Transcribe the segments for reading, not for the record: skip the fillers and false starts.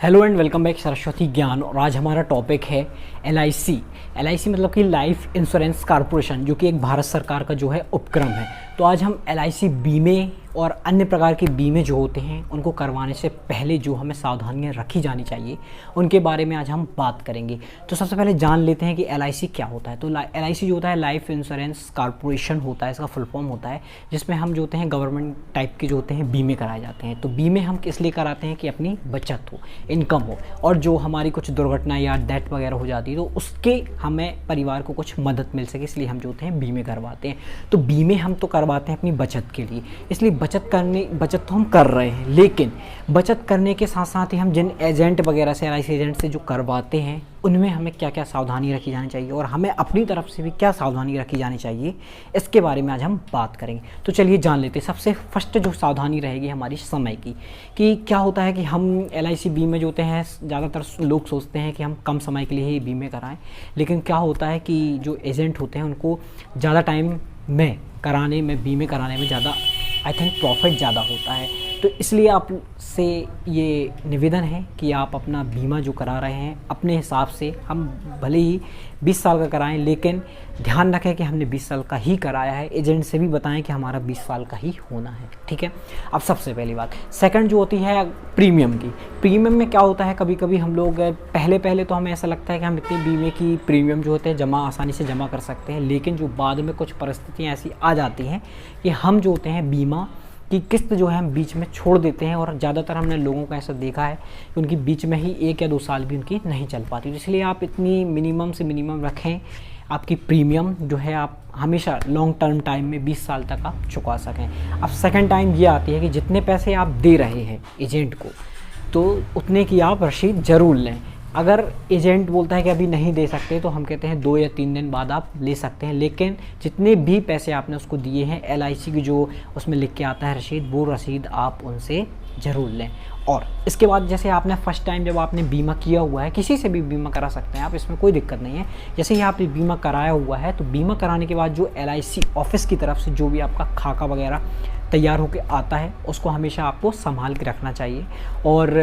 Hello and welcome back Saraswati ज्ञान। और आज हमारा टॉपिक है LIC। LIC मतलब कि लाइफ इंश्योरेंस कॉर्पोरेशन, जो कि एक भारत सरकार का जो है उपक्रम है। तो आज हम LIC बीमे और अन्य प्रकार के बीमे जो होते हैं उनको करवाने से पहले जो हमें सावधानियां रखी जानी चाहिए उनके बारे में आज हम बात करेंगे। तो सबसे पहले जान लेते हैं कि LIC क्या होता है। तो LIC जो होता है लाइफ इंश्योरेंस कॉर्पोरेशन होता है, इसका फुल फॉर्म होता है, जिसमें हम जो होते हैं गवर्नमेंट टाइप के जो होते हैं बीमे कराए जाते हैं। तो बीमे हम किस लिए कराते हैं कि अपनी बचत हो, इनकम हो, और जो हमारी कुछ दुर्घटना या डेथ वगैरह हो जाती है तो उसके हमें परिवार को कुछ मदद मिल सके, इसलिए हम जो होते हैं बीमे करवाते हैं। तो बीमे हम तो करवाते हैं अपनी बचत के लिए, इसलिए बचत तो हम कर रहे हैं, लेकिन बचत करने के साथ साथ ही हम जिन एजेंट वगैरह से LIC एजेंट से जो करवाते हैं उनमें हमें क्या क्या सावधानी रखी जानी चाहिए और हमें अपनी तरफ से भी क्या सावधानी रखी जानी चाहिए, इसके बारे में आज हम बात करेंगे। तो चलिए जान लेते हैं। सबसे फर्स्ट जो सावधानी रहेगी हमारी समय की, कि क्या होता है कि हम LIC बीमे जो होते हैं, ज़्यादातर लोग सोचते हैं कि हम कम समय के लिए ही बीमे कराएं, लेकिन क्या होता है कि जो एजेंट होते हैं उनको ज़्यादा टाइम में बीमे कराने में ज़्यादा आई थिंक प्रॉफिट ज़्यादा होता है। तो इसलिए आप से ये निवेदन है कि आप अपना बीमा जो करा रहे हैं अपने हिसाब से, हम भले ही 20 साल का कराएं, लेकिन ध्यान रखें कि हमने 20 साल का ही कराया है। एजेंट से भी बताएं कि हमारा 20 साल का ही होना है, ठीक है। अब सबसे पहली बात सेकंड जो होती है प्रीमियम की। प्रीमियम में क्या होता है, कभी कभी हम लोग पहले तो हमें ऐसा लगता है कि हम इतनी बीमे की प्रीमियम जो होते हैं आसानी से जमा कर सकते हैं, लेकिन जो बाद में कुछ परिस्थितियाँ ऐसी आ जाती हैं कि हम जो होते हैं बीमा कि किस्त जो है हम बीच में छोड़ देते हैं, और ज़्यादातर हमने लोगों को ऐसा देखा है कि उनकी बीच में ही 1 या 2 साल भी उनकी नहीं चल पाती। तो इसलिए आप इतनी मिनिमम से मिनिमम रखें आपकी प्रीमियम जो है, आप हमेशा लॉन्ग टर्म टाइम में 20 साल तक आप चुका सकें। अब सेकंड टाइम ये आती है कि जितने पैसे आप दे रहे हैं एजेंट को, तो उतने की आप रसीद ज़रूर लें। अगर एजेंट बोलता है कि अभी नहीं दे सकते, तो हम कहते हैं 2 या 3 दिन बाद आप ले सकते हैं, लेकिन जितने भी पैसे आपने उसको दिए हैं LIC की जो उसमें लिख के आता है रसीद, वो रसीद आप उनसे ज़रूर लें। और इसके बाद जैसे आपने फर्स्ट टाइम जब आपने बीमा किया हुआ है, किसी से भी बीमा करा सकते हैं आप, इसमें कोई दिक्कत नहीं है। जैसे ही आपने बीमा कराया हुआ है, तो बीमा कराने के बाद जो LIC ऑफिस की तरफ से जो भी आपका खाका वगैरह तैयार होकर आता है उसको हमेशा आपको संभाल के रखना चाहिए। और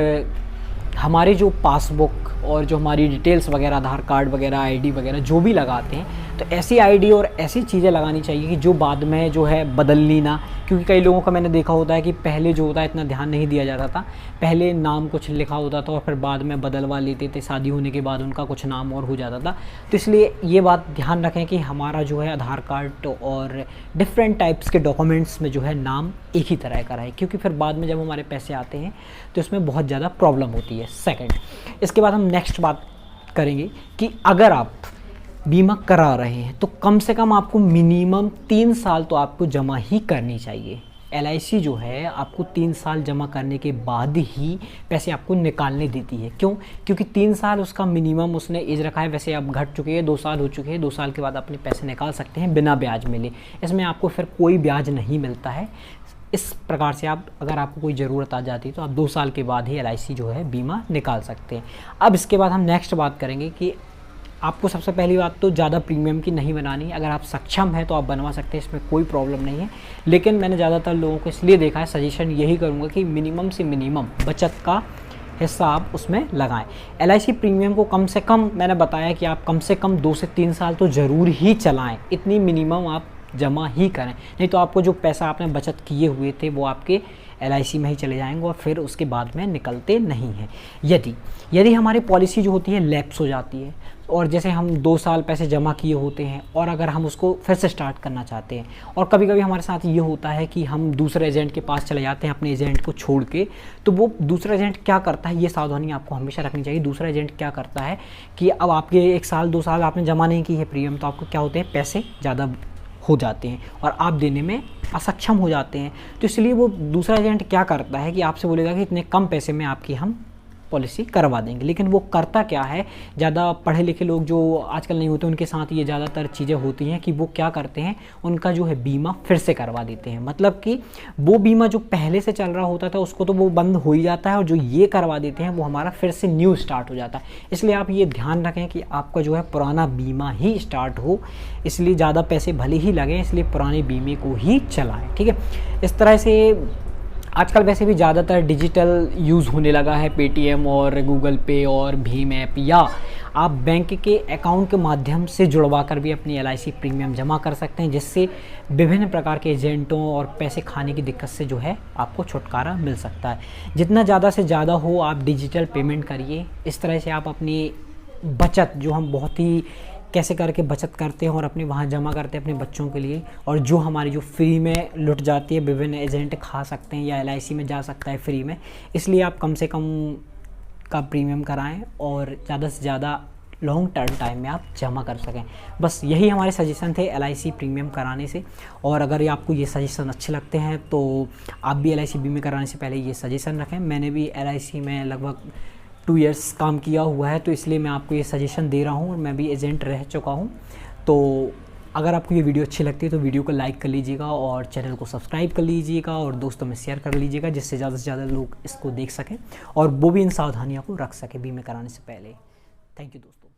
हमारे जो पासबुक और जो हमारी डिटेल्स वगैरह, आधार कार्ड वगैरह, ID वगैरह जो भी लगाते हैं, तो ऐसी ID और ऐसी चीज़ें लगानी चाहिए कि जो बाद में जो है बदलनी ना। क्योंकि कई लोगों का मैंने देखा होता है कि पहले जो होता है इतना ध्यान नहीं दिया जाता था, पहले नाम कुछ लिखा होता था और फिर बाद में बदलवा लेते थे, शादी होने के बाद उनका कुछ नाम और हो जाता था। तो इसलिए ये बात ध्यान रखें कि हमारा जो है आधार कार्ड और डिफरेंट टाइप्स के डॉक्यूमेंट्स में जो है नाम एक ही तरह का रहे, क्योंकि फिर बाद में जब हमारे पैसे आते हैं तो इसमें बहुत ज़्यादा प्रॉब्लम होती है। सेकंड, इसके बाद हम नेक्स्ट बात करेंगे कि अगर आप बीमा करा रहे हैं तो कम से कम आपको मिनिमम 3 साल तो आपको जमा ही करनी चाहिए। LIC जो है आपको 3 साल जमा करने के बाद ही पैसे आपको निकालने देती है। क्यों? क्योंकि 3 साल उसका मिनिमम उसने एज रखा है। वैसे अब घट चुके हैं, 2 साल हो चुके हैं, 2 साल के बाद अपने पैसे निकाल सकते हैं बिना ब्याज मिले। इसमें आपको फिर कोई ब्याज नहीं मिलता है। इस प्रकार से आप, अगर आपको कोई ज़रूरत आ जाती है तो आप 2 साल के बाद ही LIC जो है बीमा निकाल सकते हैं। अब इसके बाद हम नेक्स्ट बात करेंगे कि आपको सबसे पहली बात तो ज़्यादा प्रीमियम की नहीं बनानी। अगर आप सक्षम हैं तो आप बनवा सकते हैं, इसमें कोई प्रॉब्लम नहीं है। लेकिन मैंने ज़्यादातर लोगों को इसलिए देखा है, सजेशन यही करूँगा कि मिनिमम से मिनिमम बचत का हिस्सा आप उसमें लगाएं। LIC प्रीमियम को कम से कम, मैंने बताया कि आप कम से कम 2 से 3 साल तो ज़रूर ही चलाएँ, इतनी मिनिमम आप जमा ही करें। नहीं तो आपको जो पैसा आपने बचत किए हुए थे वो आपके LIC में ही चले जाएंगे और फिर उसके बाद में निकलते नहीं हैं। यदि हमारी पॉलिसी जो होती है लैप्स हो जाती है, और जैसे हम 2 साल पैसे जमा किए होते हैं और अगर हम उसको फिर से स्टार्ट करना चाहते हैं, और कभी कभी हमारे साथ ये होता है कि हम दूसरे एजेंट के पास चले जाते हैं अपने एजेंट को छोड़ के, तो वो दूसरा एजेंट क्या करता है, ये सावधानी आपको हमेशा रखनी चाहिए। दूसरा एजेंट क्या करता है कि अब आपके 1 साल 2 साल आपने जमा नहीं की है प्रीमियम, तो आपको क्या होते हैं, पैसे ज़्यादा हो जाते हैं और आप देने में असक्षम हो जाते हैं। तो इसलिए वो दूसरा एजेंट क्या करता है कि आपसे बोलेगा कि इतने कम पैसे में आपकी हम पॉलिसी करवा देंगे। लेकिन वो करता क्या है, ज़्यादा पढ़े लिखे लोग जो आजकल नहीं होते उनके साथ ये ज़्यादातर चीज़ें होती हैं कि वो क्या करते हैं, उनका जो है बीमा फिर से करवा देते हैं। मतलब कि वो बीमा जो पहले से चल रहा होता था उसको तो वो बंद हो ही जाता है, और जो ये करवा देते हैं वो हमारा फिर से न्यू स्टार्ट हो जाता है। इसलिए आप ये ध्यान रखें कि आपका जो है पुराना बीमा ही स्टार्ट हो, इसलिए ज़्यादा पैसे भले ही लगें, इसलिए पुराने बीमे को ही चलाएँ, ठीक है। इस तरह से आजकल वैसे भी ज़्यादातर डिजिटल यूज़ होने लगा है, पेटीएम और गूगल पे और भीम ऐप, या आप बैंक के अकाउंट के माध्यम से जुड़वा कर भी अपनी एलआईसी प्रीमियम जमा कर सकते हैं, जिससे विभिन्न प्रकार के एजेंटों और पैसे खाने की दिक्कत से जो है आपको छुटकारा मिल सकता है। जितना ज़्यादा से ज़्यादा हो आप डिजिटल पेमेंट करिए। इस तरह से आप अपनी बचत, जो हम बहुत ही कैसे करके बचत करते हैं और अपने वहाँ जमा करते हैं अपने बच्चों के लिए, और जो हमारी जो फ्री में लुट जाती है, विभिन्न एजेंट खा सकते हैं या एलआईसी में जा सकता है फ्री में, इसलिए आप कम से कम का प्रीमियम कराएं और ज़्यादा से ज़्यादा लॉन्ग टर्म टाइम में आप जमा कर सकें। बस यही हमारे सजेशन थे एलआईसी प्रीमियम कराने से। और अगर आपको ये सजेशन अच्छे लगते हैं तो आप भी एलआईसी बीमे कराने से पहले ये सजेशन रखें। मैंने भी एलआईसी में लगभग 2 इयर्स काम किया हुआ है, तो इसलिए मैं आपको ये सजेशन दे रहा हूँ, और मैं भी एजेंट रह चुका हूँ। तो अगर आपको ये वीडियो अच्छी लगती है तो वीडियो को लाइक कर लीजिएगा और चैनल को सब्सक्राइब कर लीजिएगा और दोस्तों में शेयर कर लीजिएगा, जिससे ज़्यादा से ज़्यादा लोग इसको देख सकें और वो भी इन सावधानियों को रख सकें बीमे कराने से पहले। थैंक यू दोस्तों।